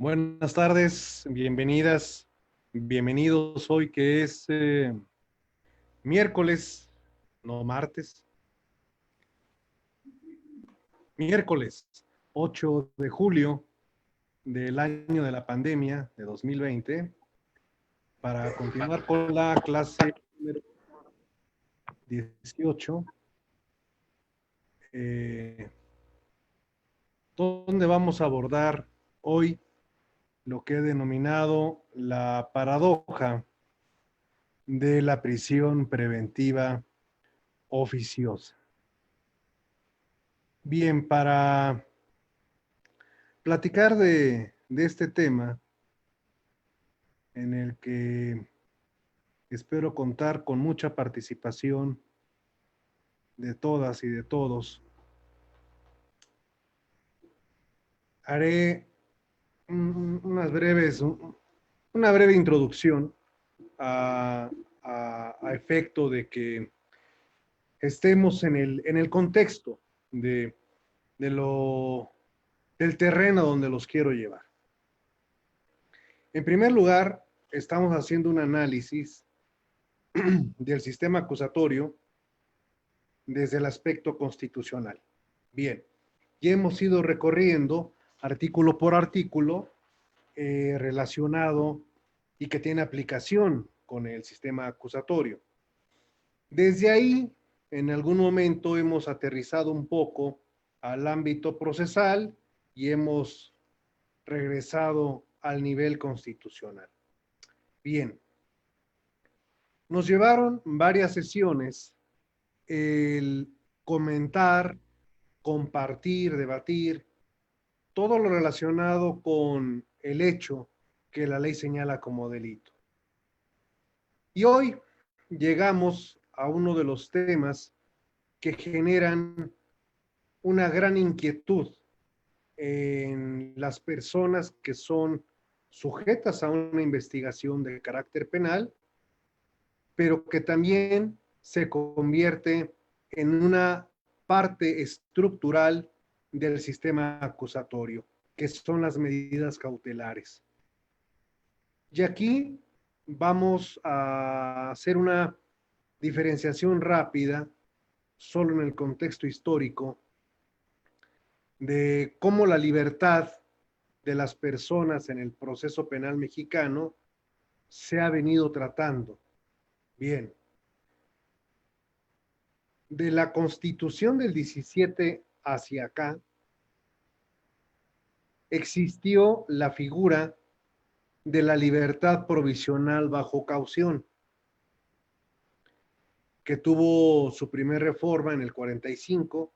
Buenas tardes, bienvenidas, bienvenidos hoy que es miércoles, no martes, miércoles 8 de julio del año de la pandemia de 2020 para continuar con la clase número 18, donde vamos a abordar hoy lo que he denominado la paradoja de la prisión preventiva oficiosa. Bien, para platicar de este tema en el que espero contar con mucha participación de todas y de todos, haré una breve introducción a efecto de que estemos en el contexto de, de lo, del terreno donde los quiero llevar. En primer lugar, estamos haciendo un análisis del sistema acusatorio desde el aspecto constitucional. Bien, ya hemos ido recorriendo artículo por artículo relacionado y que tiene aplicación con el sistema acusatorio. Desde ahí, en algún momento hemos aterrizado un poco al ámbito procesal y hemos regresado al nivel constitucional. Bien, nos llevaron varias sesiones el comentar, compartir, debatir, todo lo relacionado con el hecho que la ley señala como delito. Y hoy llegamos a uno de los temas que generan una gran inquietud en las personas que son sujetas a una investigación de carácter penal, pero que también se convierte en una parte estructural del sistema acusatorio, que son las medidas cautelares. Y aquí vamos a hacer una diferenciación rápida, solo en el contexto histórico, de cómo la libertad de las personas en el proceso penal mexicano se ha venido tratando. Bien, de la Constitución del 17 hacia acá, existió la figura de la libertad provisional bajo caución, que tuvo su primer reforma en el 45,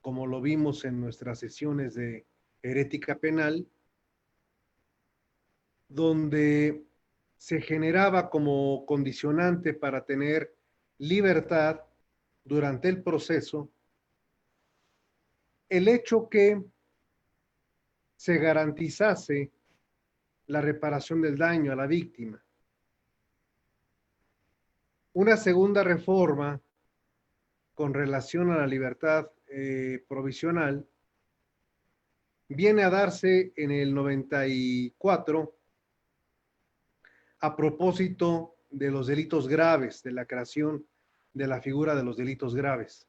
como lo vimos en nuestras sesiones de herética penal, donde se generaba como condicionante para tener libertad durante el proceso el hecho que se garantizase la reparación del daño a la víctima. Una segunda reforma con relación a la libertad provisional viene a darse en el 94 a propósito de los delitos graves, de la creación de la figura de los delitos graves.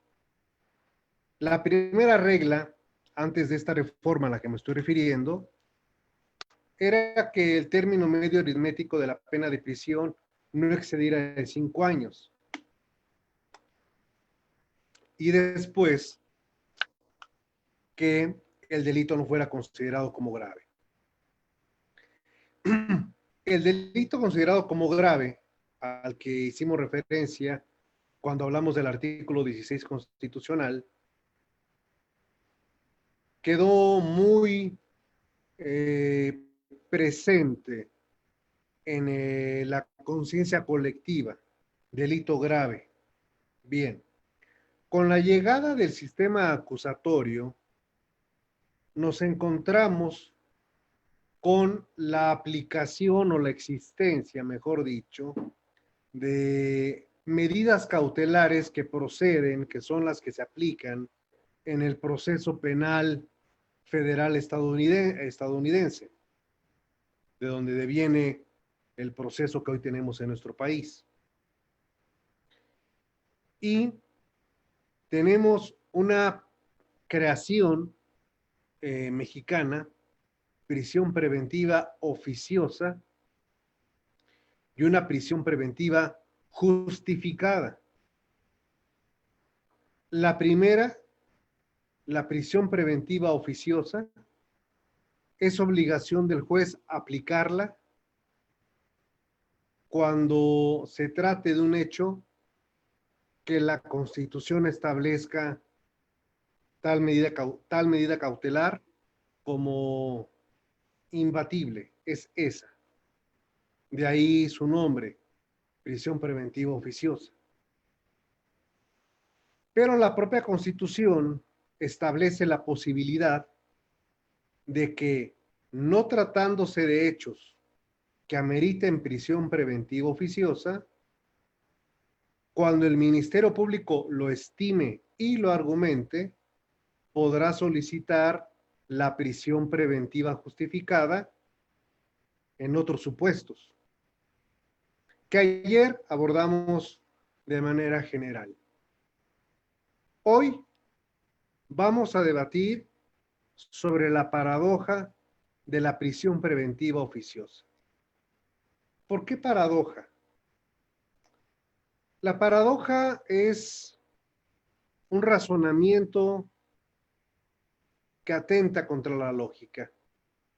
La primera regla, antes de esta reforma a la que me estoy refiriendo, era que el término medio aritmético de la pena de prisión no excediera de 5 años. Y después, que el delito no fuera considerado como grave. El delito considerado como grave, al que hicimos referencia cuando hablamos del artículo 16 constitucional, quedó muy presente en la conciencia colectiva. Delito grave. Bien, con la llegada del sistema acusatorio, nos encontramos con la aplicación o la existencia, mejor dicho, de medidas cautelares que proceden, que son las que se aplican en el proceso penal federal estadounidense. de donde deviene el proceso que hoy tenemos en nuestro país. Y tenemos una creación mexicana, prisión preventiva oficiosa y una prisión preventiva justificada. La primera, la prisión preventiva oficiosa, es obligación del juez aplicarla cuando se trate de un hecho que la Constitución establezca tal medida cautelar como imbatible, es esa. De ahí su nombre, prisión preventiva oficiosa. Pero la propia Constitución establece la posibilidad de que, no tratándose de hechos que ameriten prisión preventiva oficiosa, cuando el Ministerio Público lo estime y lo argumente, podrá solicitar la prisión preventiva justificada en otros supuestos, que ayer abordamos de manera general. Hoy vamos a debatir sobre la paradoja de la prisión preventiva oficiosa. ¿Por qué paradoja? La paradoja es un razonamiento que atenta contra la lógica.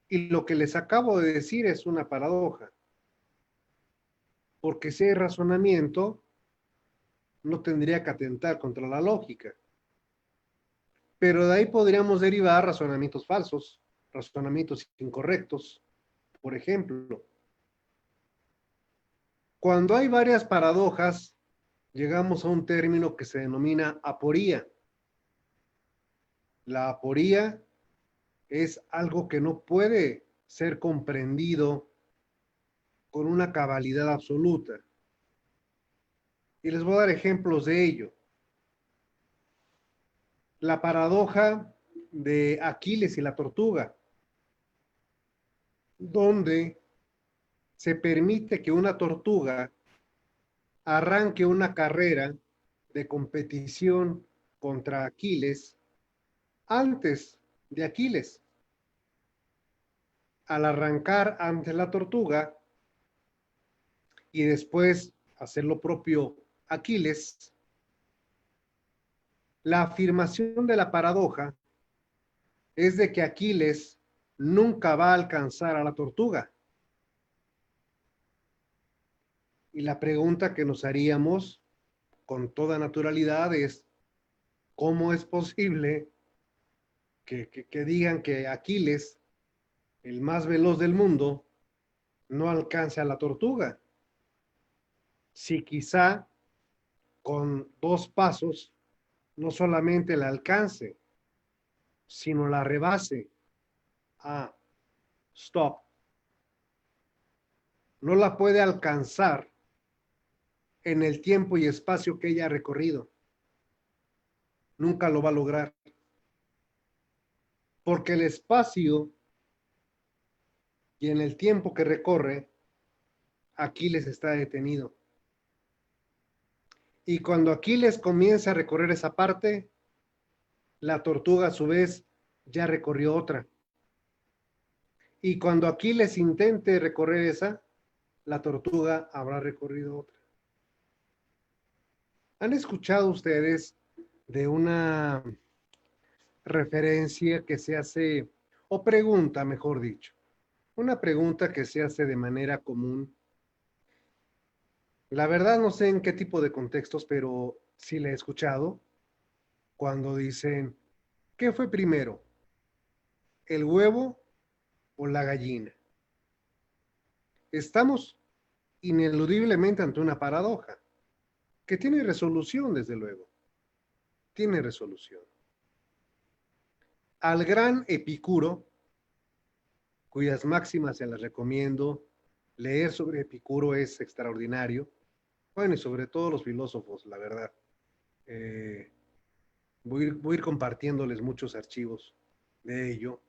Y lo que les acabo de decir es una paradoja. Porque ese razonamiento no tendría que atentar contra la lógica. Pero de ahí podríamos derivar razonamientos falsos, razonamientos incorrectos. Por ejemplo, cuando hay varias paradojas, llegamos a un término que se denomina aporía. La aporía es algo que no puede ser comprendido con una cabalidad absoluta. Y les voy a dar ejemplos de ello. La paradoja de Aquiles y la tortuga, donde se permite que una tortuga arranque una carrera de competición contra Aquiles antes de Aquiles. Al arrancar ante la tortuga y después hacer lo propio Aquiles, la afirmación de la paradoja es de que Aquiles nunca va a alcanzar a la tortuga. Y la pregunta que nos haríamos con toda naturalidad es, ¿cómo es posible que digan que Aquiles, el más veloz del mundo, no alcance a la tortuga? Si quizá con 2 pasos no solamente la alcance, sino la rebase. Stop. No la puede alcanzar en el tiempo y espacio que ella ha recorrido. Nunca lo va a lograr. Porque el espacio y en el tiempo que recorre, Aquiles está detenido. Y cuando Aquiles comienza a recorrer esa parte, la tortuga a su vez ya recorrió otra. Y cuando Aquiles intente recorrer esa, la tortuga habrá recorrido otra. ¿Han escuchado ustedes de una referencia que se hace, o pregunta, mejor dicho, una pregunta que se hace de manera común? La verdad no sé en qué tipo de contextos, pero sí la he escuchado cuando dicen, ¿qué fue primero? ¿El huevo o la gallina? Estamos ineludiblemente ante una paradoja que tiene resolución, desde luego. Tiene resolución. Al gran Epicuro, cuyas máximas se las recomiendo, leer sobre Epicuro es extraordinario. Bueno, y sobre todo los filósofos, la verdad. Eh, voy a ir compartiéndoles muchos archivos de ello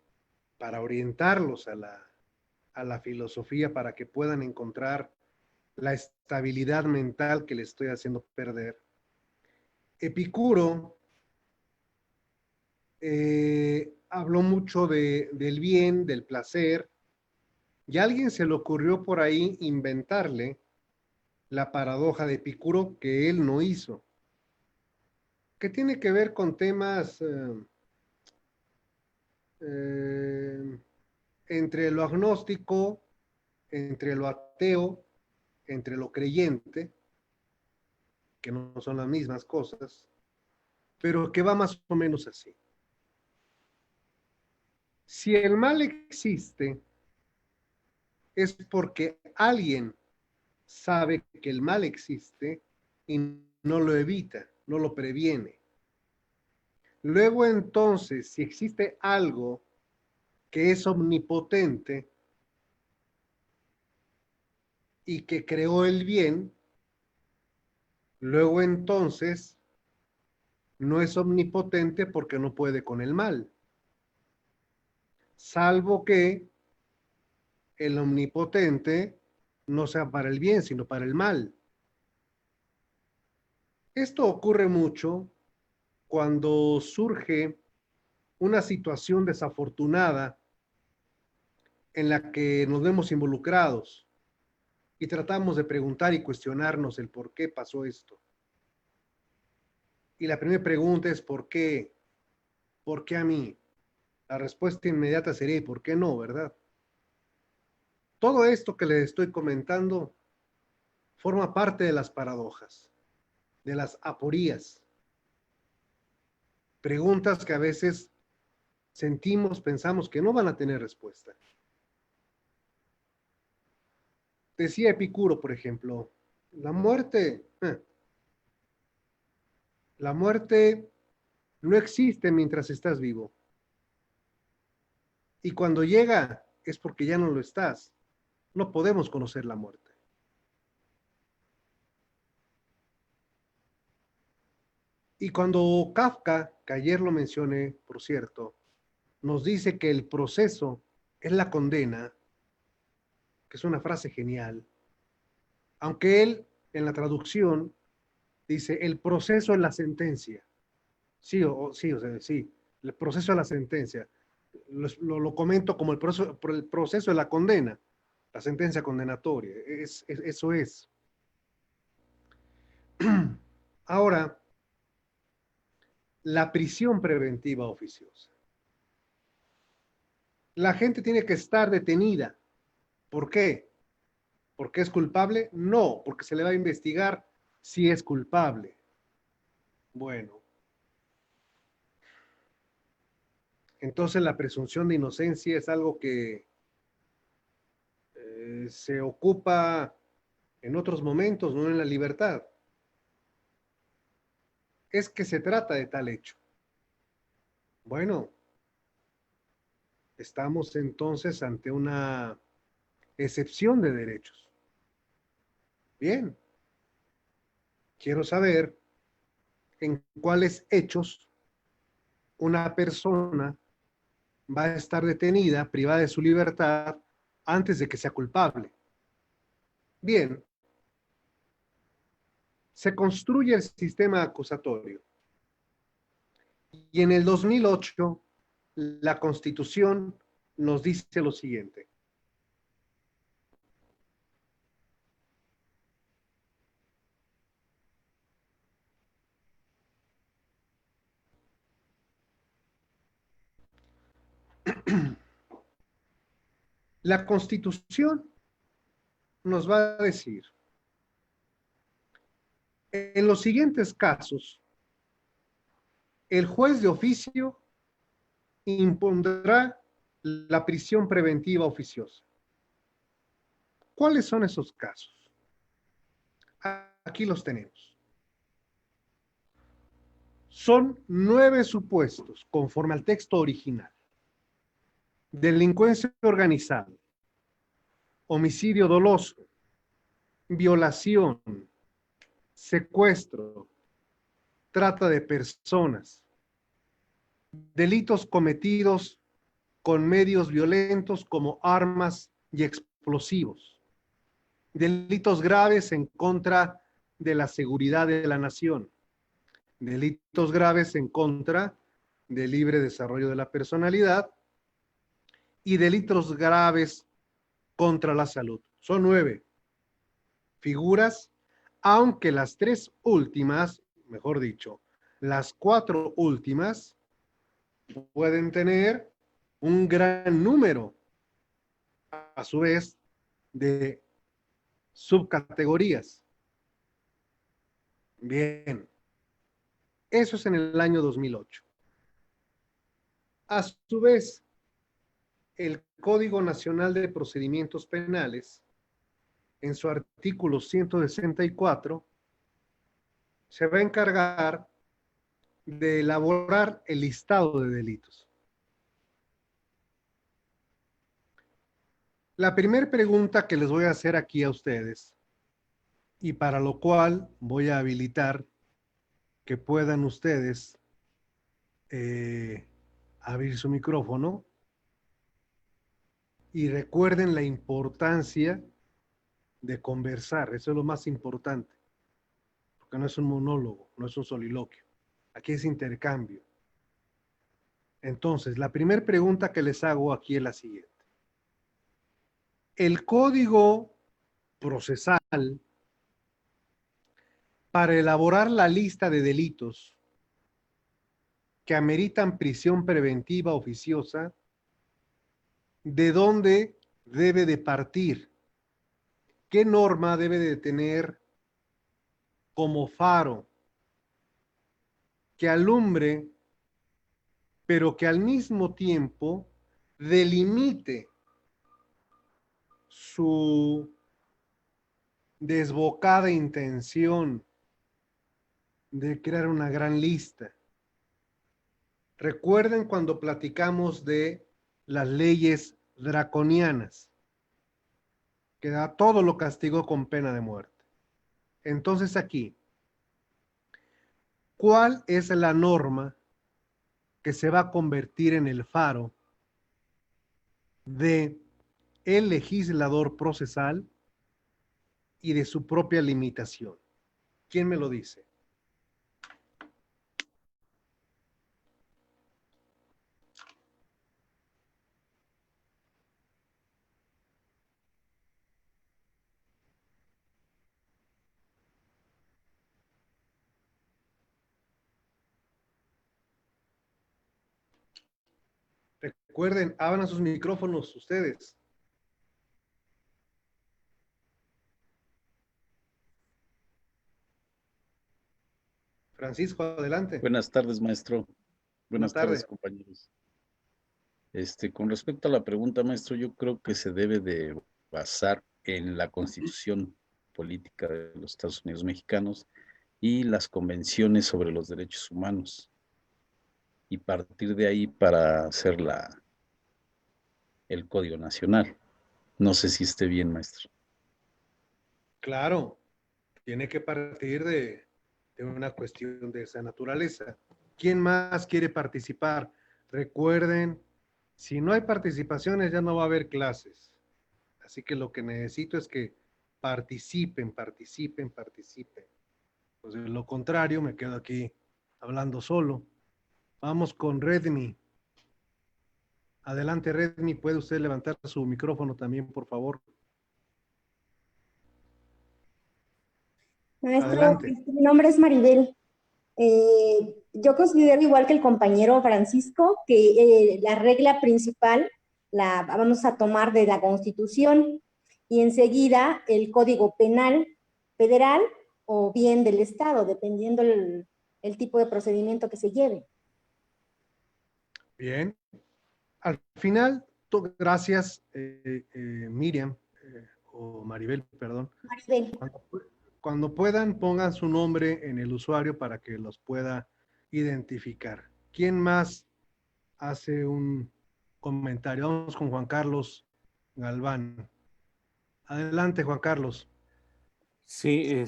para orientarlos a a la filosofía para que puedan encontrar la estabilidad mental que les estoy haciendo perder. Epicuro habló mucho del bien, del placer, y a alguien se le ocurrió por ahí inventarle la paradoja de Epicuro que él no hizo, que tiene que ver con temas eh, entre lo agnóstico, entre lo ateo, entre lo creyente, que no son las mismas cosas, pero que va más o menos así. Si el mal existe, es porque alguien sabe que el mal existe y no lo evita, no lo previene. Luego entonces, si existe algo que es omnipotente y que creó el bien, luego entonces no es omnipotente porque no puede con el mal, salvo que el omnipotente no sea para el bien, sino para el mal. Esto ocurre mucho cuando surge una situación desafortunada en la que nos vemos involucrados y tratamos de preguntar y cuestionarnos el por qué pasó esto. Y la primera pregunta es ¿por qué? ¿Por qué a mí? La respuesta inmediata sería ¿y por qué no, verdad? Todo esto que les estoy comentando forma parte de las paradojas, de las aporías. Preguntas que a veces sentimos, pensamos que no van a tener respuesta. Decía Epicuro, por ejemplo, la muerte no existe mientras estás vivo. Y cuando llega es porque ya no lo estás. No podemos conocer la muerte. Y cuando Kafka, que ayer lo mencioné, por cierto, nos dice que el proceso es la condena, que es una frase genial, aunque él en la traducción dice el proceso es la sentencia. Sí, sí, o sea, sí, el proceso es la sentencia. Lo comento como el proceso de la condena, la sentencia condenatoria. Eso es. Ahora, la prisión preventiva oficiosa. La gente tiene que estar detenida. ¿Por qué? ¿Porque es culpable? No, porque se le va a investigar si es culpable. Bueno, entonces la presunción de inocencia es algo que se ocupa en otros momentos, no en la libertad. Es que se trata de tal hecho. Bueno, estamos entonces ante una excepción de derechos. Bien, quiero saber en cuáles hechos una persona va a estar detenida, privada de su libertad, antes de que sea culpable. Bien, se construye el sistema acusatorio y en el 2008 la Constitución nos dice lo siguiente. La Constitución nos va a decir, en los siguientes casos, el juez de oficio impondrá la prisión preventiva oficiosa. ¿Cuáles son esos casos? Aquí los tenemos. Son 9 supuestos, conforme al texto original. Delincuencia organizada, homicidio doloso, violación, secuestro, trata de personas, delitos cometidos con medios violentos como armas y explosivos. Delitos graves en contra de la seguridad de la nación. Delitos graves en contra del libre desarrollo de la personalidad y delitos graves contra la salud. Son 9 figuras, aunque las 3 últimas, mejor dicho, las 4 últimas pueden tener un gran número, a su vez, de subcategorías. Bien, eso es en el año 2008. A su vez, el Código Nacional de Procedimientos Penales, en su artículo 164, se va a encargar de elaborar el listado de delitos. La primera pregunta que les voy a hacer aquí a ustedes, y para lo cual voy a habilitar que puedan ustedes abrir su micrófono, y recuerden la importancia de conversar, eso es lo más importante, porque no es un monólogo, no es un soliloquio, aquí es intercambio. Entonces, la primera pregunta que les hago aquí es la siguiente. El código procesal para elaborar la lista de delitos que ameritan prisión preventiva oficiosa, ¿de dónde debe de partir? ¿Qué norma debe de tener como faro que alumbre, pero que al mismo tiempo delimite su desbocada intención de crear una gran lista? Recuerden cuando platicamos de las leyes draconianas, que a todo lo castigó con pena de muerte. Entonces aquí, ¿cuál es la norma que se va a convertir en el faro de el legislador procesal y de su propia limitación? ¿Quién me lo dice? Recuerden, abran sus micrófonos ustedes. Francisco, adelante. Buenas tardes, maestro. Buenas Buenas tardes, tardes. compañeros. Con respecto a la pregunta, maestro, yo creo que se debe de basar en la Constitución Política de los Estados Unidos Mexicanos y las convenciones sobre los derechos humanos, y partir de ahí para hacer el Código Nacional. No sé si esté bien, maestro. Claro, tiene que partir de una cuestión de esa naturaleza. ¿Quién más quiere participar? Recuerden, si no hay participaciones ya no va a haber clases. Así que lo que necesito es que participen, participen, participen. Pues de lo contrario, me quedo aquí hablando solo. Vamos con Redmi. Adelante, Redmi, ¿puede usted levantar su micrófono también, por favor? Maestro, Adelante. mi nombre es Maribel. Yo considero igual que el compañero Francisco que la regla principal la vamos a tomar de la Constitución y enseguida el Código Penal federal o bien del Estado, dependiendo el tipo de procedimiento que se lleve. Bien. Al final, gracias, Miriam, o Maribel, perdón. Maribel. Cuando puedan, pongan su nombre en el usuario para que los pueda identificar. ¿Quién más hace un comentario? Vamos con Juan Carlos Galván. Adelante, Juan Carlos. Sí,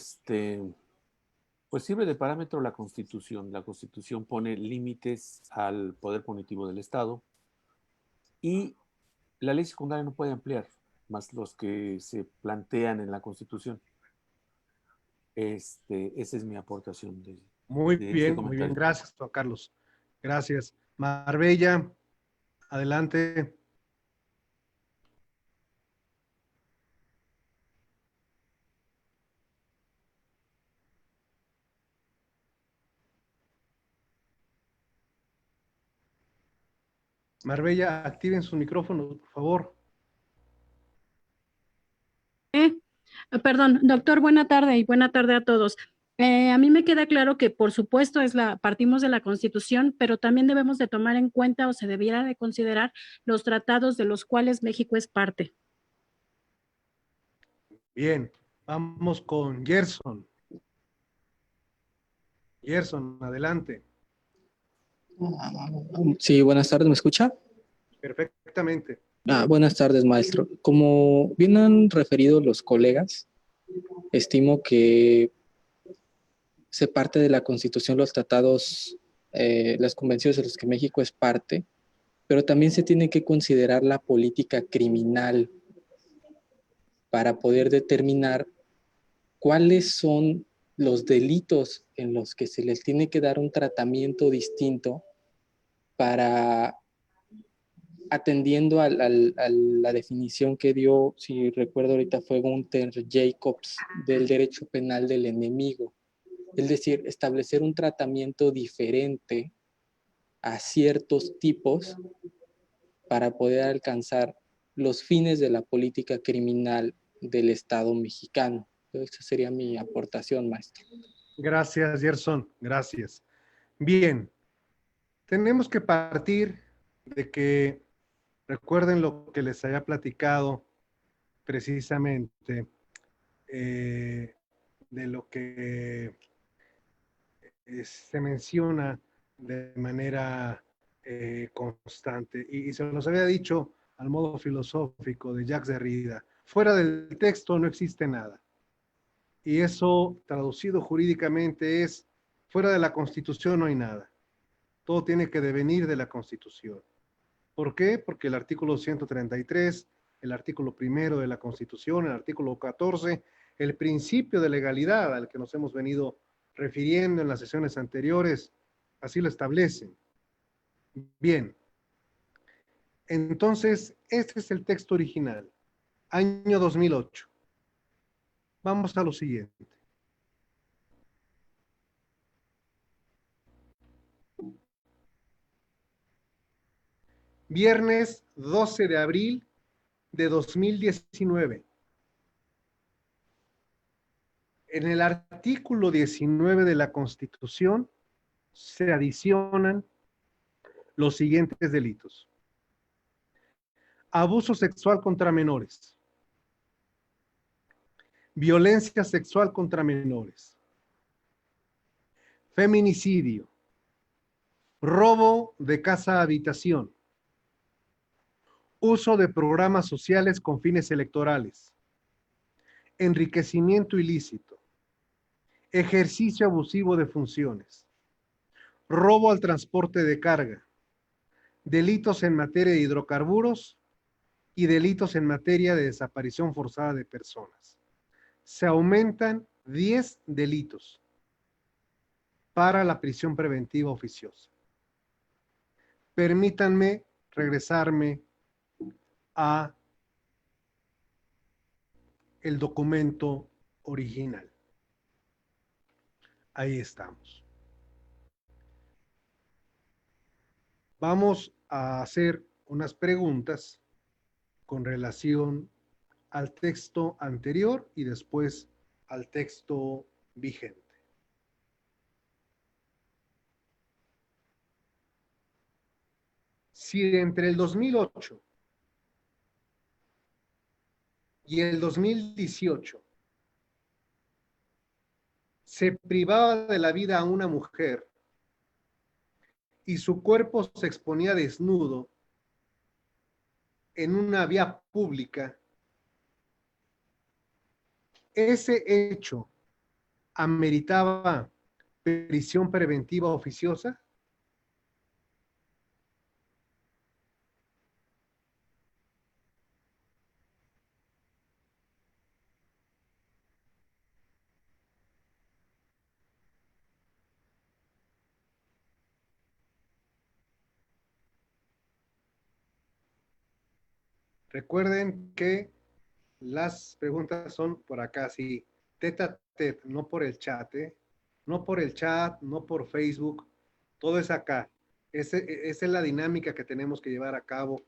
pues sirve de parámetro la Constitución. La Constitución pone límites al poder punitivo del Estado y la ley secundaria no puede ampliar. más los que se plantean en la Constitución. Esa es mi aportación Muy de bien, este muy bien. comentario. Gracias, Juan Carlos. Gracias. Marbella, adelante. Marbella, activen su micrófono, por favor. Perdón, doctor, buena tarde y buena tarde a todos. A mí me queda claro que, por supuesto, partimos de la Constitución, pero también debemos de tomar en cuenta o se debiera de considerar los tratados de los cuales México es parte. Bien, vamos con Gerson. Gerson, adelante. Sí, buenas tardes, ¿me escucha? Perfectamente. Buenas tardes, maestro. Como bien han referido los colegas, estimo que se parte de la Constitución, los tratados, las convenciones de los que México es parte, pero también se tiene que considerar la política criminal para poder determinar cuáles son los delitos en los que se les tiene que dar un tratamiento distinto para atendiendo a la definición que dio, si recuerdo ahorita, fue Gunther Jacobs del derecho penal del enemigo. Es decir, establecer un tratamiento diferente a ciertos tipos para poder alcanzar los fines de la política criminal del Estado mexicano. Esa sería mi aportación, maestro. Gracias, Gerson. Gracias. Bien, tenemos que partir de que recuerden lo que les había platicado precisamente de lo que se menciona de manera constante. Y se los había dicho al modo filosófico de Jacques Derrida. Fuera del texto no existe nada. Y eso, traducido jurídicamente, es fuera de la Constitución no hay nada. Todo tiene que devenir de la Constitución. ¿Por qué? Porque el artículo 133, el artículo 1 de la Constitución, el artículo 14, el principio de legalidad al que nos hemos venido refiriendo en las sesiones anteriores, así lo establecen. Bien. Entonces, este es el texto original, año 2008. Vamos a lo siguiente. Viernes 12 de abril de 2019. En el artículo 19 de la Constitución se adicionan los siguientes delitos. Abuso sexual contra menores. Violencia sexual contra menores. Feminicidio. Robo de casa-habitación. Uso de programas sociales con fines electorales. Enriquecimiento ilícito. Ejercicio abusivo de funciones. Robo al transporte de carga. Delitos en materia de hidrocarburos y delitos en materia de desaparición forzada de personas. Se aumentan 10 delitos para la prisión preventiva oficiosa. Permítanme regresarme a el documento original. Ahí estamos. Vamos a hacer unas preguntas con relación al texto anterior y después al texto vigente. Si entre el 2008 y el 2018 se privaba de la vida a una mujer y su cuerpo se exponía desnudo en una vía pública, ese hecho ameritaba prisión preventiva oficiosa. Recuerden que las preguntas son por acá, sí, tete a tete, no por el chat, ¿eh? No por el chat, no por Facebook, todo es acá. Esa es la dinámica que tenemos que llevar a cabo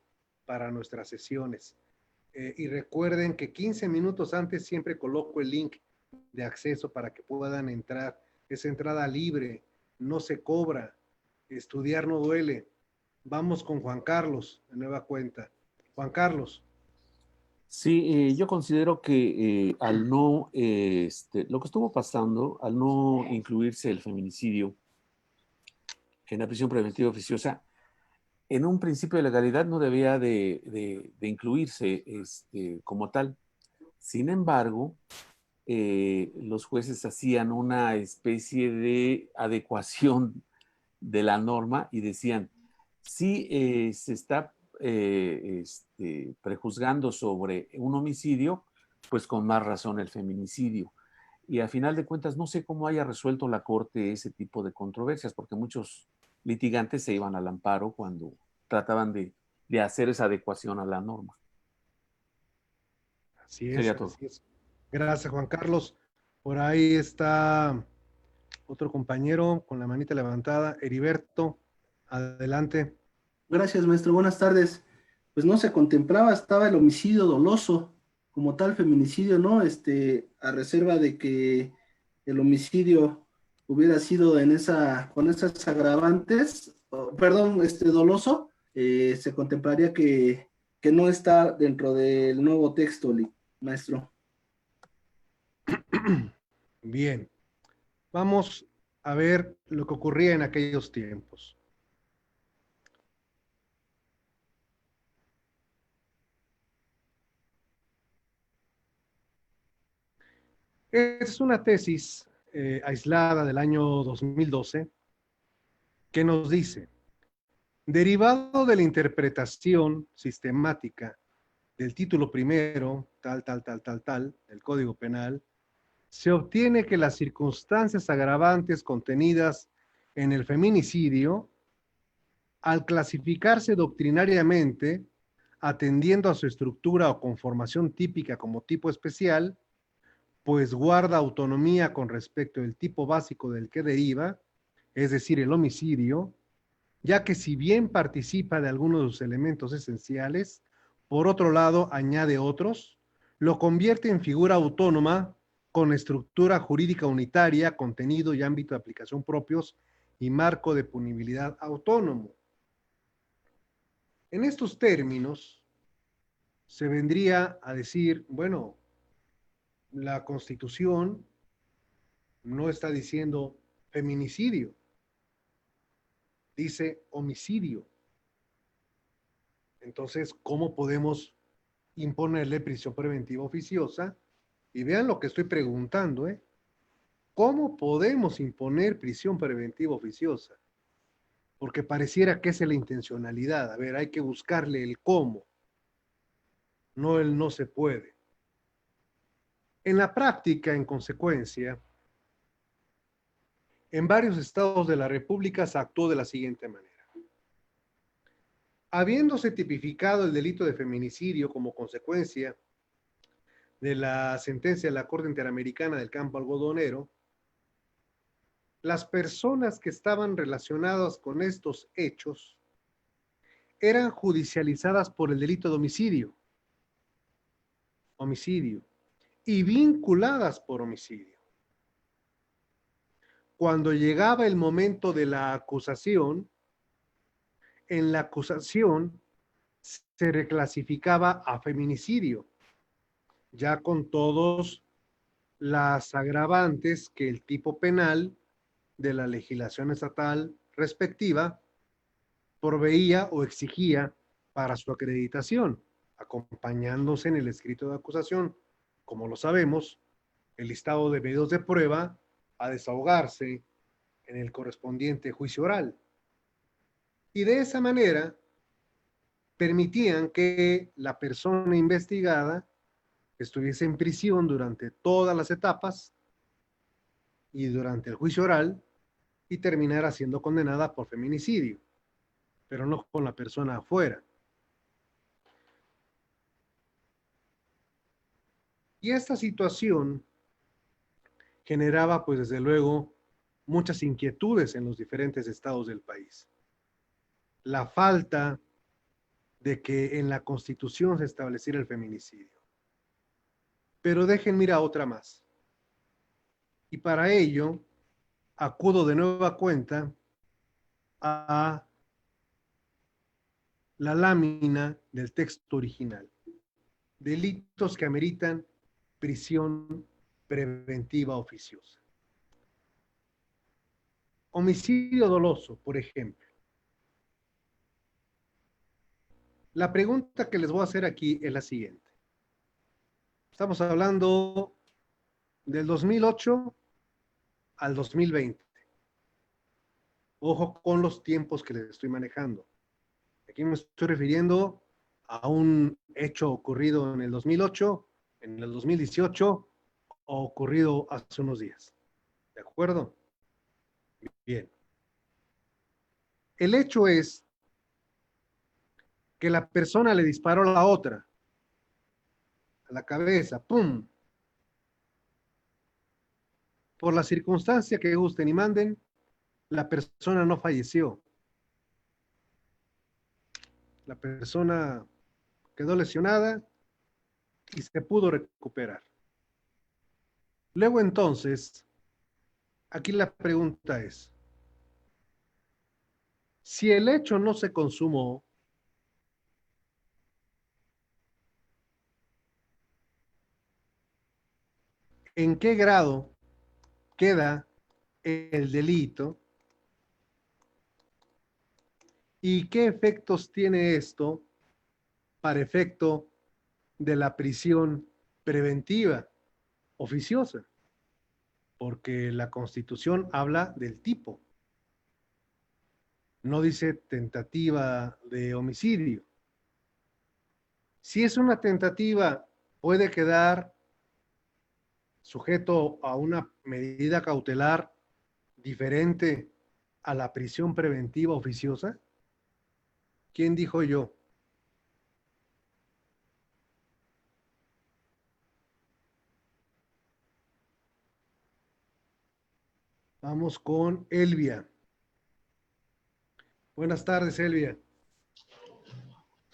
para nuestras sesiones. Y recuerden que 15 minutos antes siempre coloco el link de acceso para que puedan entrar. Es entrada libre, no se cobra. Estudiar no duele. Vamos con Juan Carlos, de nueva cuenta. Juan Carlos. Sí, yo considero que al no, lo que estuvo pasando, al no incluirse el feminicidio en la prisión preventiva oficiosa, en un principio de legalidad no debía de incluirse como tal. Sin embargo, los jueces hacían una especie de adecuación de la norma y decían, si se está prejuzgando sobre un homicidio, pues con más razón el feminicidio. Y a final de cuentas, no sé cómo haya resuelto la Corte ese tipo de controversias, porque muchos litigantes se iban al amparo cuando trataban de hacer esa adecuación a la norma. Así es, Sería todo. así es. Gracias, Juan Carlos. Por ahí está otro compañero con la manita levantada, Heriberto. Adelante. Gracias, maestro. Buenas tardes. Pues no se contemplaba, estaba el homicidio doloso, como tal feminicidio, ¿no? A reserva de que el homicidio hubiera sido con esas agravantes, perdón, doloso, se contemplaría que no está dentro del nuevo texto, maestro. Bien. Vamos a ver lo que ocurría en aquellos tiempos. Es una tesis aislada del año 2012 que nos dice, derivado de la interpretación sistemática del título primero, tal, del Código Penal, se obtiene que las circunstancias agravantes contenidas en el feminicidio, al clasificarse doctrinariamente, atendiendo a su estructura o conformación típica como tipo especial, pues guarda autonomía con respecto al tipo básico del que deriva, es decir, el homicidio, ya que si bien participa de algunos de sus elementos esenciales, por otro lado añade otros, lo convierte en figura autónoma con estructura jurídica unitaria, contenido y ámbito de aplicación propios y marco de punibilidad autónomo. En estos términos, se vendría a decir, bueno, la Constitución no está diciendo feminicidio, dice homicidio. Entonces, ¿cómo podemos imponerle prisión preventiva oficiosa? Y vean lo que estoy preguntando, ¿eh? ¿Cómo podemos imponer prisión preventiva oficiosa? Porque pareciera que es la intencionalidad. A ver, hay que buscarle el cómo, no el no se puede. En la práctica, en consecuencia, en varios estados de la República se actuó de la siguiente manera. Habiéndose tipificado el delito de feminicidio como consecuencia de la sentencia de la Corte Interamericana del Campo Algodonero, las personas que estaban relacionadas con estos hechos eran judicializadas por el delito de homicidio, y vinculadas por homicidio. Cuando llegaba el momento de la acusación, en la acusación se reclasificaba a feminicidio, ya con todas las agravantes que el tipo penal de la legislación estatal respectiva proveía o exigía para su acreditación, acompañándose en el escrito de acusación, como lo sabemos, el listado de medios de prueba a desahogarse en el correspondiente juicio oral. Y de esa manera permitían que la persona investigada estuviese en prisión durante todas las etapas y durante el juicio oral y terminara siendo condenada por feminicidio, pero no con la persona afuera. Y esta situación generaba, pues desde luego, muchas inquietudes en los diferentes estados del país. La falta de que en la Constitución se estableciera el feminicidio. Pero déjenme ir a otra más. Y para ello, acudo de nueva cuenta a la lámina del texto original. Delitos que ameritan prisión preventiva oficiosa. Homicidio doloso, por ejemplo. La pregunta que les voy a hacer aquí es la siguiente. Estamos hablando del 2008 al 2020. Ojo con los tiempos que les estoy manejando. Aquí me estoy refiriendo a un hecho ocurrido en el 2008, en el 2018 o ocurrido hace unos días. ¿De acuerdo? Bien. El hecho es que la persona le disparó a la otra, a la cabeza, ¡pum! Por la circunstancia que gusten y manden, la persona no falleció. La persona quedó lesionada y se pudo recuperar. Luego entonces, aquí la pregunta es, si el hecho no se consumó, ¿en qué grado queda el delito? ¿Y qué efectos tiene esto para efecto de la prisión preventiva oficiosa? Porque la Constitución habla del tipo. No dice tentativa de homicidio. Si es una tentativa, puede quedar sujeto a una medida cautelar diferente a la prisión preventiva oficiosa. ¿Quién dijo yo? Vamos con Elvia. Buenas tardes, Elvia.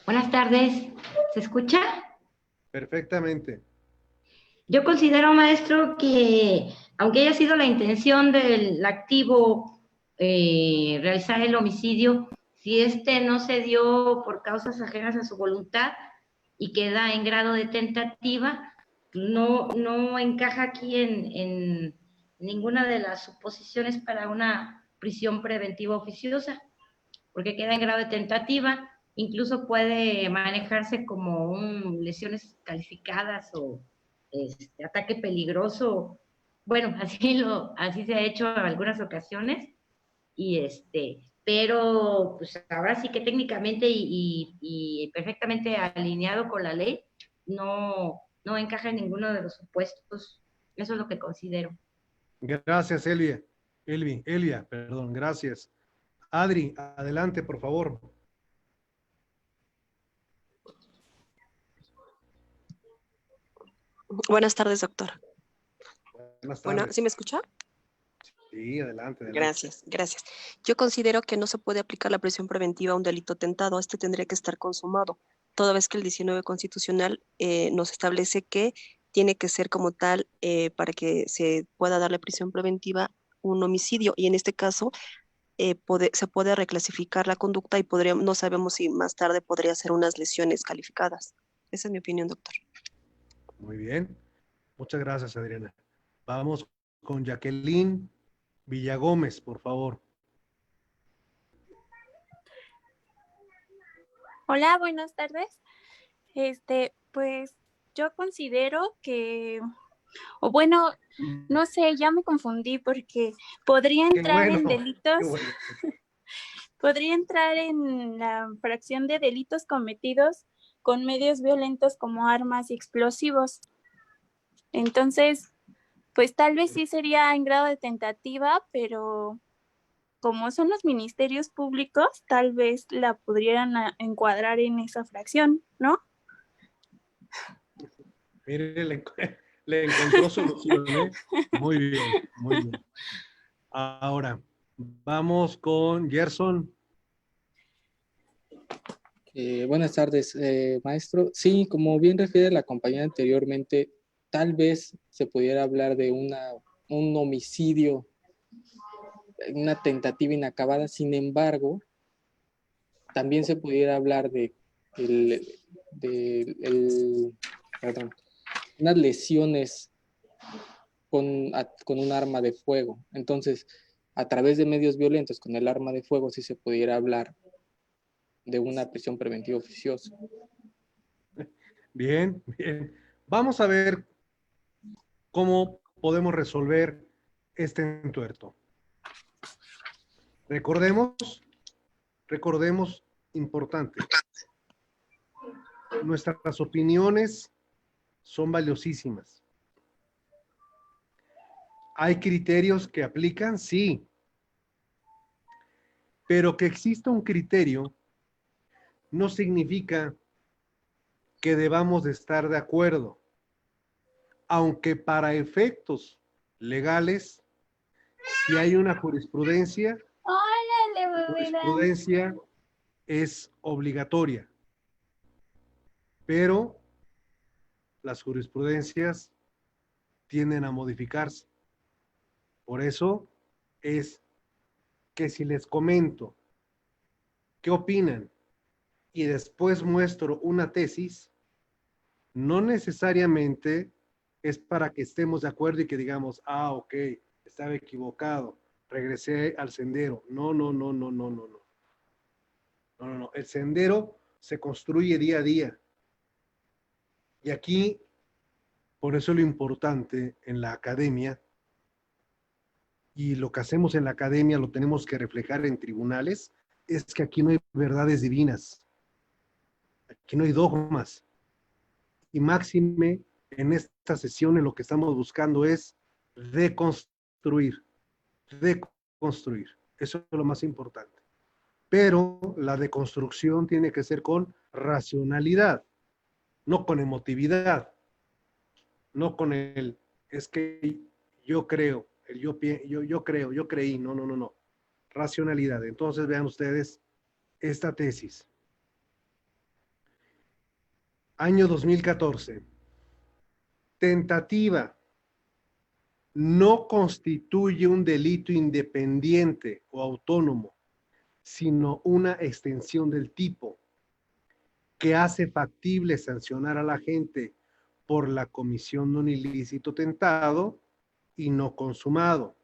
Buenas tardes. ¿Se escucha? Perfectamente. Yo considero, maestro, que aunque haya sido la intención del activo realizar el homicidio, si este no se dio por causas ajenas a su voluntad y queda en grado de tentativa, no encaja aquí en ninguna de las suposiciones para una prisión preventiva oficiosa, porque queda en grado de tentativa, incluso puede manejarse como lesiones calificadas o ataque peligroso. Bueno, así se ha hecho en algunas ocasiones, pero pues ahora sí que técnicamente y perfectamente alineado con la ley, no encaja en ninguno de los supuestos. Eso es lo que considero. Gracias, Elvia. Elvia, perdón, gracias. Adri, adelante, por favor. Buenas tardes, doctor. Buenas tardes. Bueno, ¿sí me escucha? Sí, adelante. Gracias. Yo considero que no se puede aplicar la prisión preventiva a un delito tentado. Este tendría que estar consumado, toda vez que el 19 constitucional nos establece que tiene que ser como tal para que se pueda darle prisión preventiva un homicidio. Y en este caso se puede reclasificar la conducta y no sabemos si más tarde podría ser unas lesiones calificadas. Esa es mi opinión, doctor. Muy bien. Muchas gracias, Adriana. Vamos con Jacqueline Villagómez, por favor. Hola, buenas tardes. Pues yo considero que, o bueno, no sé, ya me confundí porque podría entrar en delitos, podría entrar en la fracción de delitos cometidos con medios violentos como armas y explosivos. Entonces, pues tal vez sí sería en grado de tentativa, pero como son los ministerios públicos, tal vez la pudieran encuadrar en esa fracción, ¿no? Mire, le encontró solución, ¿eh? Muy bien, muy bien. Ahora, vamos con Gerson. Buenas tardes, maestro. Sí, como bien refiere la compañera anteriormente, tal vez se pudiera hablar de un homicidio, una tentativa inacabada. Sin embargo, también se pudiera hablar de perdón, unas lesiones con un arma de fuego. Entonces, a través de medios violentos con el arma de fuego, sí se pudiera hablar de una prisión preventiva oficiosa. Bien, bien. Vamos a ver cómo podemos resolver este entuerto. Recordemos, importante, nuestras opiniones son valiosísimas. ¿Hay criterios que aplican? Sí. Pero que exista un criterio no significa que debamos de estar de acuerdo, aunque para efectos legales, si hay una jurisprudencia, la jurisprudencia es obligatoria, pero las jurisprudencias tienden a modificarse. Por eso es que si les comento qué opinan y después muestro una tesis, no necesariamente es para que estemos de acuerdo y que digamos, ah, ok, estaba equivocado, regresé al sendero. No. El sendero se construye día a día. Y aquí, por eso lo importante en la academia, y lo que hacemos en la academia lo tenemos que reflejar en tribunales, es que aquí no hay verdades divinas. Aquí no hay dogmas. Y máxime, en esta sesión en lo que estamos buscando es deconstruir. Eso es lo más importante. Pero la deconstrucción tiene que ser con racionalidad, no con emotividad, no con el, es que yo creo, el yo creo, yo creí, no. Racionalidad. Entonces vean ustedes esta tesis. Año 2014. Tentativa no constituye un delito independiente o autónomo, sino una extensión del tipo que hace factible sancionar a la gente por la comisión de un ilícito tentado y no consumado.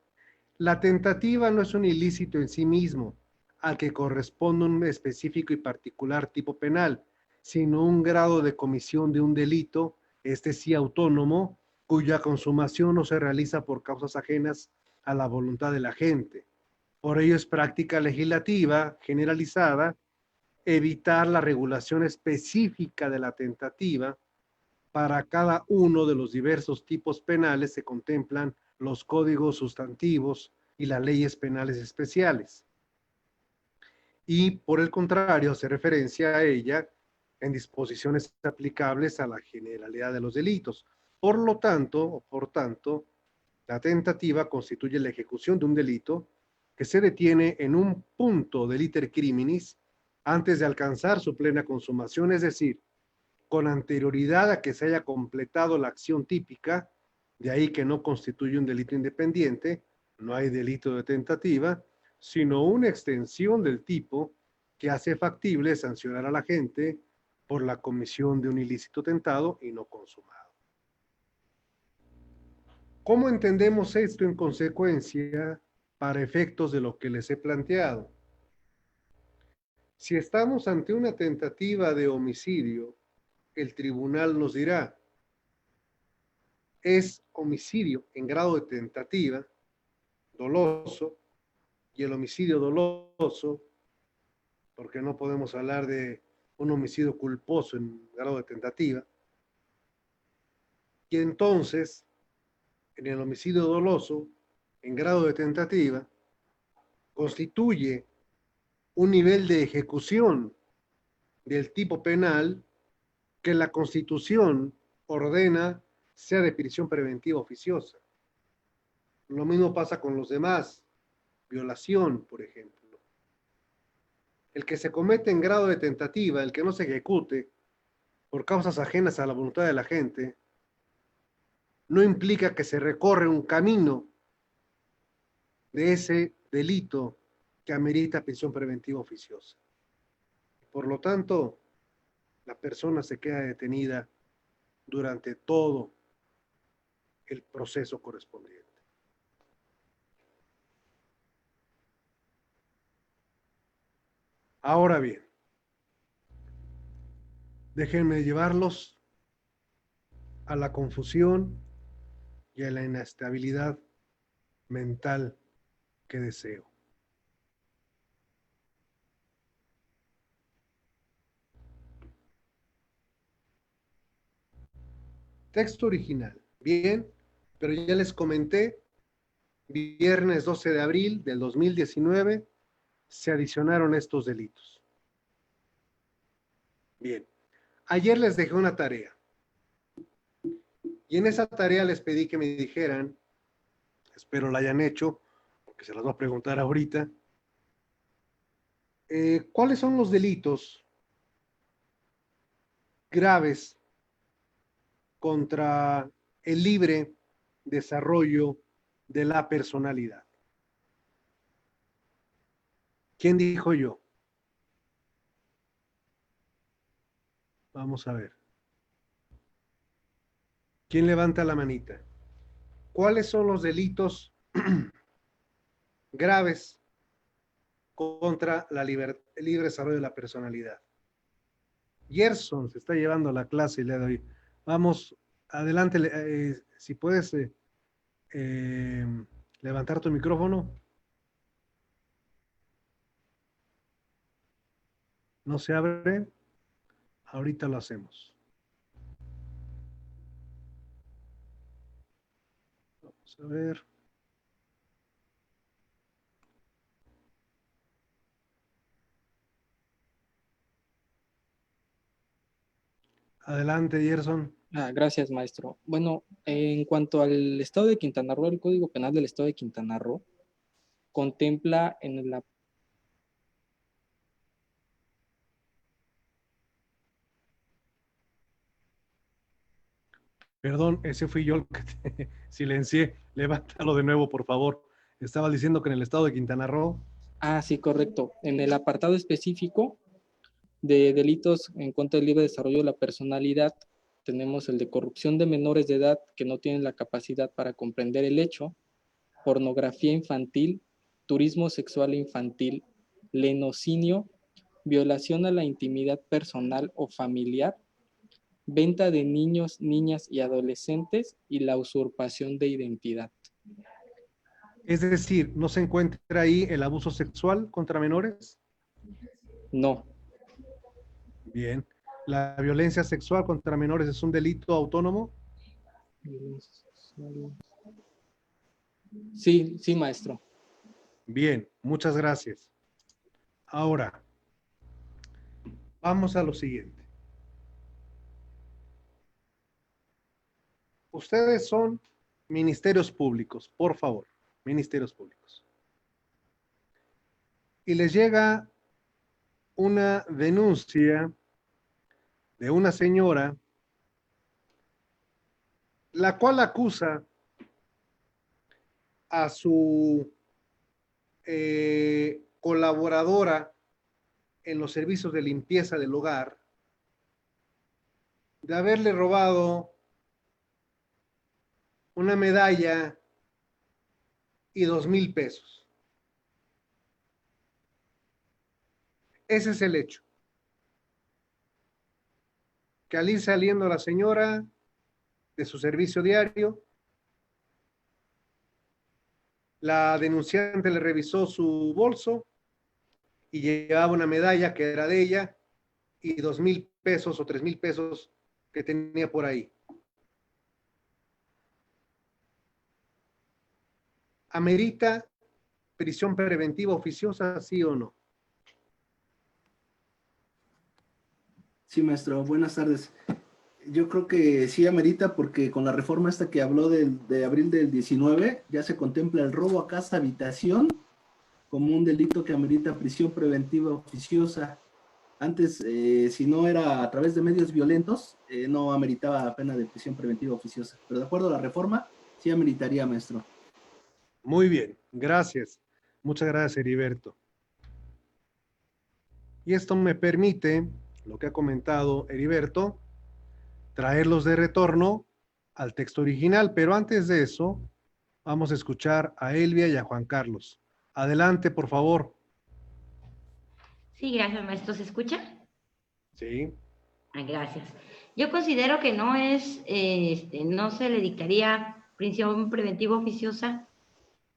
La tentativa no es un ilícito en sí mismo, al que corresponde un específico y particular tipo penal, sino un grado de comisión de un delito, este sí autónomo, cuya consumación no se realiza por causas ajenas a la voluntad de la gente. Por ello es práctica legislativa generalizada evitar la regulación específica de la tentativa. Para cada uno de los diversos tipos penales se contemplan los códigos sustantivos y las leyes penales especiales. Y por el contrario, hace referencia a ella en disposiciones aplicables a la generalidad de los delitos. Por lo tanto, la tentativa constituye la ejecución de un delito que se detiene en un punto del iter criminis antes de alcanzar su plena consumación, es decir, con anterioridad a que se haya completado la acción típica, de ahí que no constituye un delito independiente, no hay delito de tentativa, sino una extensión del tipo que hace factible sancionar a la gente por la comisión de un ilícito tentado y no consumado. ¿Cómo entendemos esto en consecuencia para efectos de lo que les he planteado? Si estamos ante una tentativa de homicidio, el tribunal nos dirá, es homicidio en grado de tentativa, doloso, y el homicidio doloso, porque no podemos hablar de un homicidio culposo en grado de tentativa, y entonces, en el homicidio doloso, en grado de tentativa, constituye un nivel de ejecución del tipo penal que la Constitución ordena sea de prisión preventiva oficiosa. Lo mismo pasa con los demás. Violación, por ejemplo. El que se comete en grado de tentativa, el que no se ejecute por causas ajenas a la voluntad de la gente, no implica que se recorre un camino de ese delito que amerita prisión preventiva oficiosa. Por lo tanto, la persona se queda detenida durante todo el proceso correspondiente. Ahora bien, déjenme llevarlos a la confusión y a la inestabilidad mental que deseo. Texto original. Bien, pero ya les comenté, viernes 12 de abril del 2019 se adicionaron estos delitos. Bien, ayer les dejé una tarea. Y en esa tarea les pedí que me dijeran, espero la hayan hecho, porque se las voy a preguntar ahorita, ¿cuáles son los delitos graves contra el libre desarrollo de la personalidad? ¿Quién dijo yo? Vamos a ver. ¿Quién levanta la manita? ¿Cuáles son los delitos graves contra el libre desarrollo de la personalidad? Gerson se está llevando la clase el día de hoy. Vamos, adelante, si puedes levantar tu micrófono. No se abre. Ahorita lo hacemos. Vamos a ver. Adelante, Gerson. Gracias, maestro. Bueno, en cuanto al Estado de Quintana Roo, el Código Penal del Estado de Quintana Roo contempla en la... Perdón, ese fui yo el que te silencié. Levántalo de nuevo, por favor. Estaba diciendo que en el Estado de Quintana Roo. Sí, correcto. En el apartado específico de delitos en contra del libre desarrollo de la personalidad, tenemos el de corrupción de menores de edad que no tienen la capacidad para comprender el hecho, pornografía infantil, turismo sexual infantil, lenocinio, violación a la intimidad personal o familiar, venta de niños, niñas y adolescentes y la usurpación de identidad. Es decir, ¿no se encuentra ahí el abuso sexual contra menores? No. Bien. ¿La violencia sexual contra menores es un delito autónomo? Sí, sí, maestro. Bien, muchas gracias. Ahora, vamos a lo siguiente. Ustedes son ministerios públicos, por favor, ministerios públicos. Y les llega una denuncia de una señora, la cual acusa a su colaboradora en los servicios de limpieza del hogar de haberle robado una medalla y 2,000 pesos. Ese es el hecho. Que al ir saliendo la señora de su servicio diario, la denunciante le revisó su bolso y llevaba una medalla que era de ella y 2,000 pesos o 3,000 pesos que tenía por ahí. ¿Amerita prisión preventiva oficiosa, sí o no? Sí, maestro, buenas tardes. yo creo que sí amerita, porque con la reforma esta que habló de abril del 19, ya se contempla el robo a casa habitación como un delito que amerita prisión preventiva oficiosa. Antes, si no era a través de medios violentos, no ameritaba pena de prisión preventiva oficiosa. Pero de acuerdo a la reforma, sí ameritaría, maestro. Muy bien, gracias. Muchas gracias, Heriberto. Y esto me permite, lo que ha comentado Heriberto, traerlos de retorno al texto original. Pero antes de eso, vamos a escuchar a Elvia y a Juan Carlos. Adelante, por favor. Sí, gracias, maestro. ¿Se escucha? Sí. Gracias. Yo considero que no no se le dictaría prisión preventiva oficiosa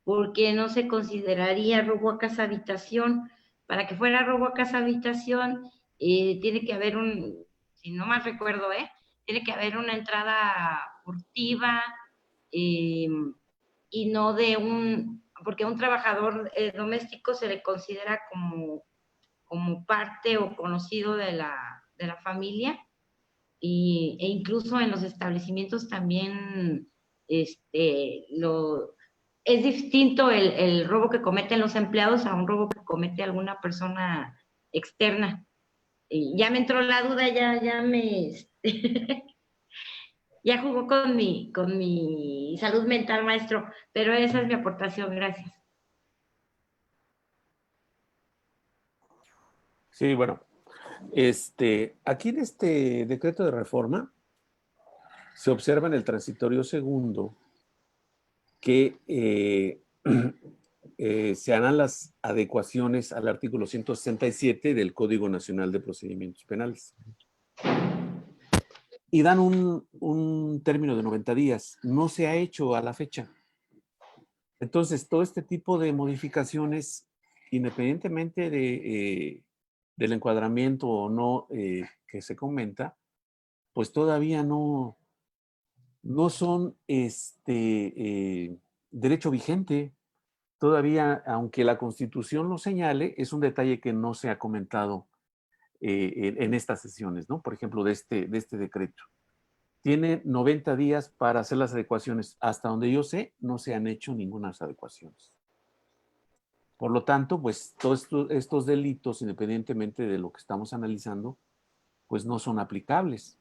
porque no se consideraría robo a casa habitación. Para que fuera robo a casa habitación, tiene que haber si no mal recuerdo, tiene que haber una entrada furtiva y no porque a un trabajador doméstico se le considera como parte o conocido de la familia, e incluso en los establecimientos también es distinto el robo que cometen los empleados a un robo que comete alguna persona externa. Y ya me entró la duda, ya ya jugó con mi salud mental, maestro, pero esa es mi aportación. Gracias. Sí, bueno, aquí en este decreto de reforma se observa en el transitorio segundo que se harán las adecuaciones al artículo 167 del Código Nacional de Procedimientos Penales. Y dan un término de 90 días. No se ha hecho a la fecha. Entonces, todo este tipo de modificaciones, independientemente del encuadramiento o no que se comenta, pues todavía no son derecho vigente. Todavía, aunque la Constitución lo señale, es un detalle que no se ha comentado en estas sesiones, ¿no? Por ejemplo, de este decreto. Tiene 90 días para hacer las adecuaciones. Hasta donde yo sé, no se han hecho ninguna adecuaciones. Por lo tanto, pues todos estos delitos, independientemente de lo que estamos analizando, pues no son aplicables.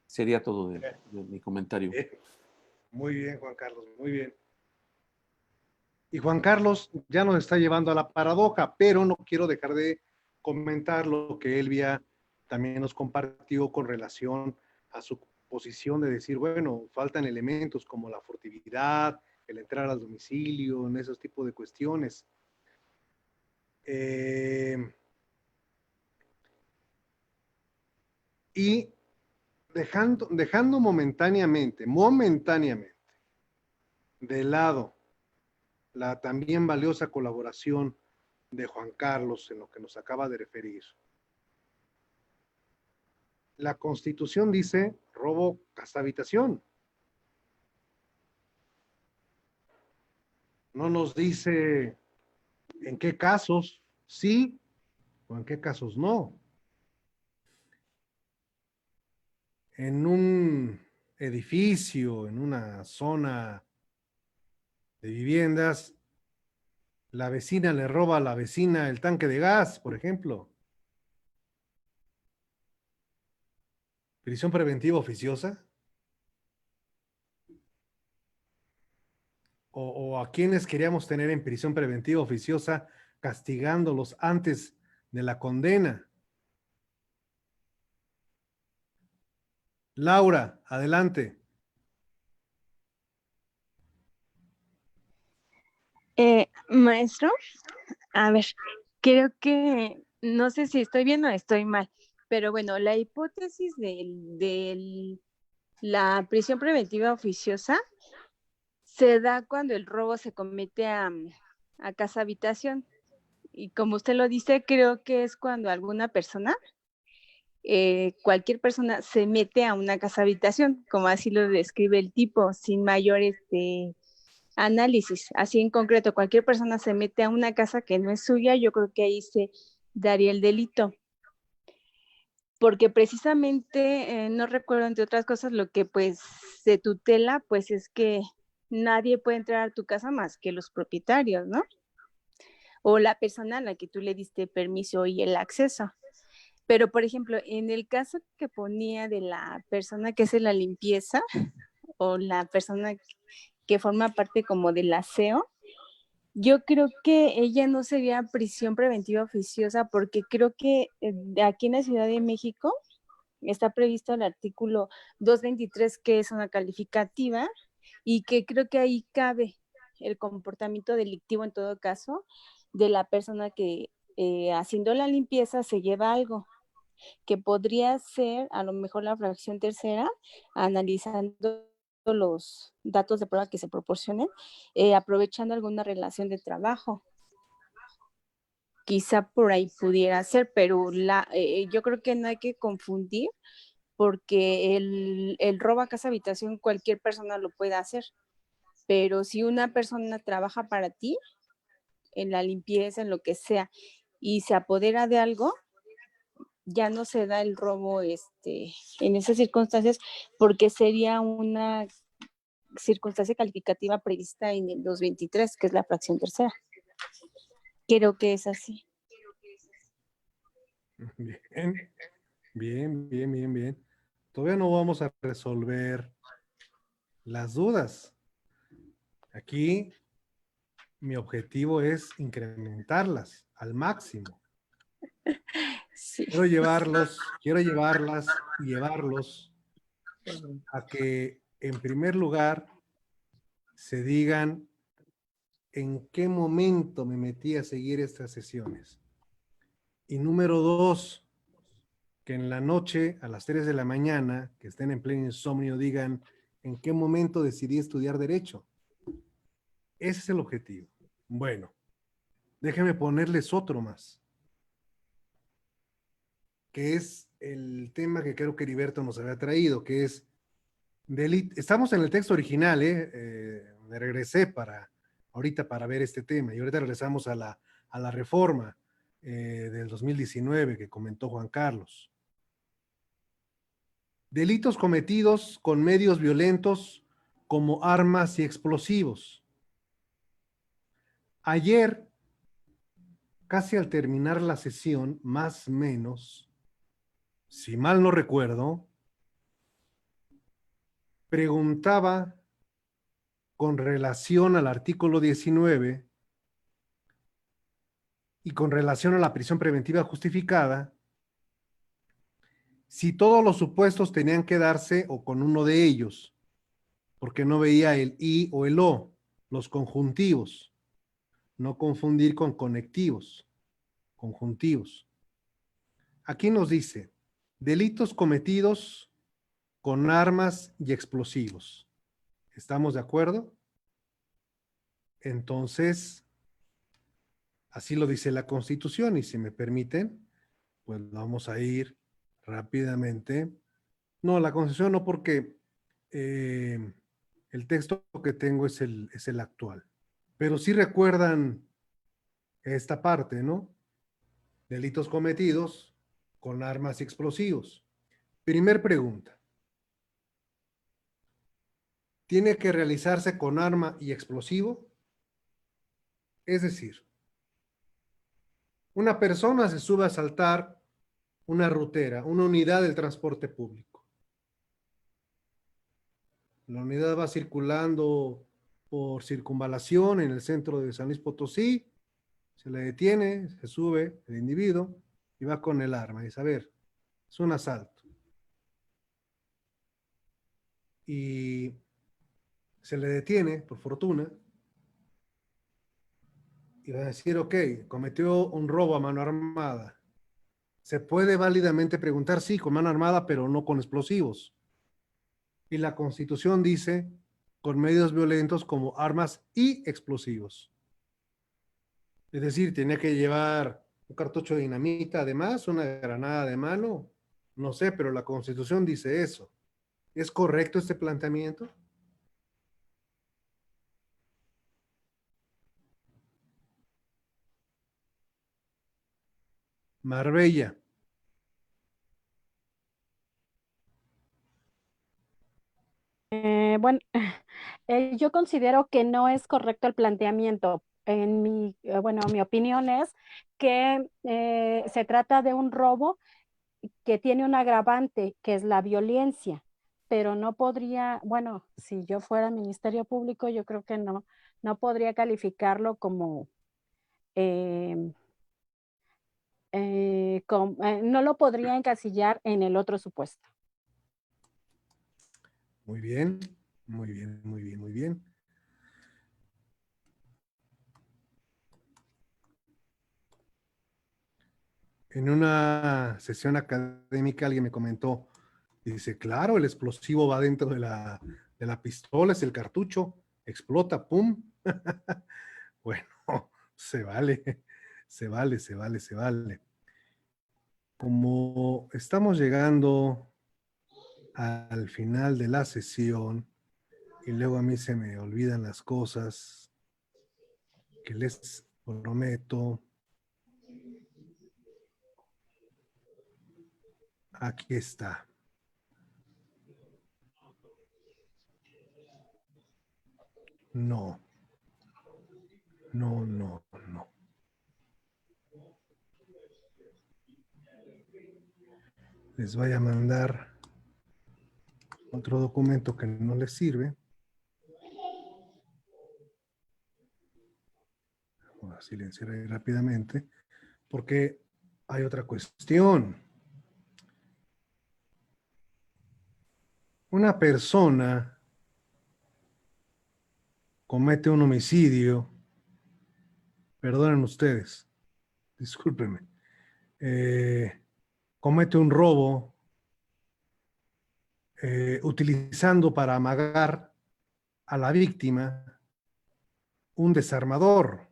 Sería todo de mi comentario. Muy bien, Juan Carlos, muy bien. Y Juan Carlos ya nos está llevando a la paradoja, pero no quiero dejar de comentar lo que Elvia también nos compartió con relación a su posición de decir, bueno, faltan elementos como la furtividad, el entrar al domicilio, en esos tipos de cuestiones. Y dejando momentáneamente de lado la también valiosa colaboración de Juan Carlos en lo que nos acaba de referir. La Constitución dice robo casa habitación. No nos dice en qué casos sí o en qué casos no. En un edificio, en una zona de viviendas, la vecina le roba a la vecina el tanque de gas, por ejemplo. ¿Prisión preventiva oficiosa? ¿O a quienes queríamos tener en prisión preventiva oficiosa castigándolos antes de la condena? Laura, adelante. Maestro, a ver, creo que, no sé si estoy bien o estoy mal, pero bueno, la hipótesis de la prisión preventiva oficiosa se da cuando el robo se comete a casa habitación. Y como usted lo dice, creo que es cuando alguna persona, cualquier persona se mete a una casa habitación, como así lo describe el tipo, sin mayor análisis. Así en concreto, cualquier persona se mete a una casa que no es suya, yo creo que ahí se daría el delito. porque precisamente, no recuerdo entre otras cosas, lo que pues se tutela, pues es que nadie puede entrar a tu casa más que los propietarios, ¿no? O la persona a la que tú le diste permiso y el acceso. Pero, por ejemplo, en el caso que ponía de la persona que hace la limpieza o la persona que forma parte como del aseo, yo creo que ella no sería prisión preventiva oficiosa porque creo que aquí en la Ciudad de México está previsto el artículo 223 que es una calificativa y que creo que ahí cabe el comportamiento delictivo en todo caso de la persona que haciendo la limpieza se lleva algo que podría ser a lo mejor la fracción tercera, analizando los datos de prueba que se proporcionen, aprovechando alguna relación de trabajo. Quizá por ahí pudiera ser, pero yo creo que no hay que confundir porque el robo a casa habitación cualquier persona lo puede hacer, pero si una persona trabaja para ti, en la limpieza, en lo que sea, y se apodera de algo, ya no se da el robo en esas circunstancias porque sería una circunstancia calificativa prevista en el 223, que es la fracción tercera. Creo que es así. Bien. Todavía no vamos a resolver las dudas. Aquí mi objetivo es incrementarlas al máximo. Sí. Quiero llevarlos y llevarlos a que, en primer lugar, se digan en qué momento me metí a seguir estas sesiones. Y número 2, que en la noche, a las 3 de la mañana, que estén en pleno insomnio, digan en qué momento decidí estudiar Derecho. Ese es el objetivo. Bueno, déjenme ponerles otro más, que es el tema que creo que Heriberto nos había traído, que es delito. Estamos en el texto original, me regresé ahorita para ver este tema, y ahorita regresamos a la reforma del 2019 que comentó Juan Carlos. Delitos cometidos con medios violentos como armas y explosivos. Ayer, casi al terminar la sesión, más o menos, si mal no recuerdo, preguntaba con relación al artículo 19 y con relación a la prisión preventiva justificada, si todos los supuestos tenían que darse o con uno de ellos, porque no veía el y o el o, los conjuntivos, no confundir con conectivos, conjuntivos. Aquí nos dice, delitos cometidos con armas y explosivos. ¿Estamos de acuerdo? Entonces, así lo dice la Constitución, y si me permiten, pues vamos a ir rápidamente. No, la Constitución no, porque el texto que tengo es el actual. Pero sí recuerdan esta parte, ¿no? Delitos cometidos con armas y explosivos. Primer pregunta. ¿Tiene que realizarse con arma y explosivo? Es decir, una persona se sube a asaltar una rutera, una unidad del transporte público. La unidad va circulando por circunvalación en el centro de San Luis Potosí, se le detiene, se sube el individuo y va con el arma. Dice, a ver, es un asalto. Y se le detiene, por fortuna, y va a decir, ok, cometió un robo a mano armada. Se puede válidamente preguntar, sí, con mano armada, pero no con explosivos. Y la Constitución dice, con medios violentos como armas y explosivos. Es decir, tenía que llevar un cartucho de dinamita, además, una granada de mano. No sé, pero la Constitución dice eso. ¿Es correcto este planteamiento? Marbella. Bueno, yo considero que no es correcto el planteamiento. Mi opinión es que se trata de un robo que tiene un agravante, que es la violencia, pero no podría, bueno, si yo fuera Ministerio Público, yo creo que no podría calificarlo como, no lo podría encasillar en el otro supuesto. Muy bien, muy bien, muy bien, muy bien. En una sesión académica alguien me comentó, dice, claro, el explosivo va dentro de la pistola, es el cartucho, explota, ¡pum! Bueno, se vale, se vale, se vale, se vale. Como estamos llegando al final de la sesión y luego a mí se me olvidan las cosas que les prometo. Aquí está. No. No, no, no. Les voy a mandar otro documento que no les sirve. Voy a silenciar ahí rápidamente porque hay otra cuestión. Una persona comete un homicidio, perdonen ustedes, discúlpenme, comete un robo utilizando para amagar a la víctima un desarmador.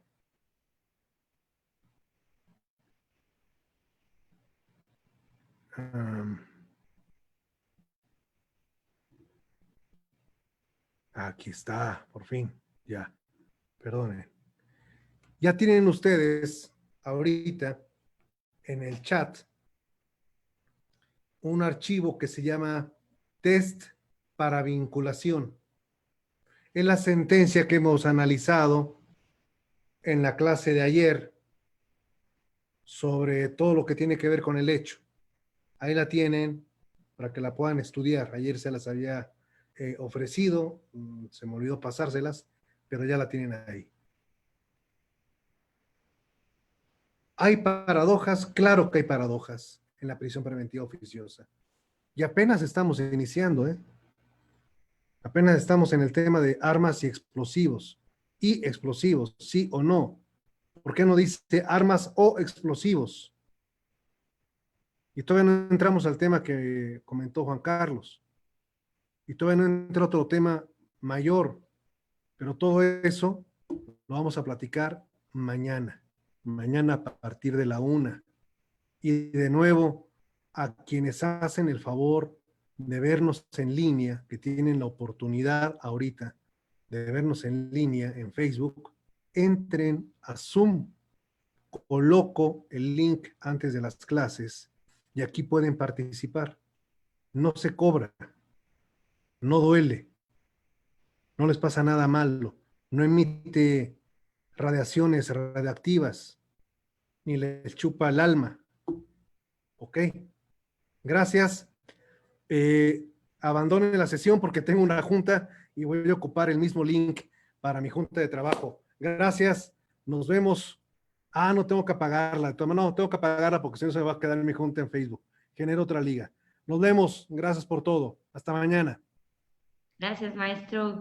Aquí está, por fin, ya, perdonen. Ya tienen ustedes ahorita en el chat un archivo que se llama test para vinculación. Es la sentencia que hemos analizado en la clase de ayer sobre todo lo que tiene que ver con el hecho. Ahí la tienen para que la puedan estudiar. Ayer se las había ofrecido, se me olvidó pasárselas, pero ya la tienen ahí. ¿Hay paradojas? Claro que hay paradojas en la prisión preventiva oficiosa. Y apenas estamos iniciando, ¿eh? Apenas estamos en el tema de armas y explosivos. Y explosivos, sí o no. ¿Por qué no dice armas o explosivos? Y todavía no entramos al tema que comentó Juan Carlos. Y todavía no entra otro tema mayor. Pero todo eso lo vamos a platicar mañana. Mañana a partir de la 1:00. Y de nuevo, a quienes hacen el favor de vernos en línea, que tienen la oportunidad ahorita de vernos en línea en Facebook, entren a Zoom. Coloco el link antes de las clases y aquí pueden participar. No se cobra, no duele, no les pasa nada malo, no emite radiaciones radioactivas, ni les chupa el alma. ¿Ok? Gracias. Abandonen la sesión porque tengo una junta y voy a ocupar el mismo link para mi junta de trabajo. Gracias. Nos vemos. No tengo que apagarla. No, tengo que apagarla porque si no se va a quedar mi junta en Facebook. Genero otra liga. Nos vemos. Gracias por todo. Hasta mañana. Gracias, maestro.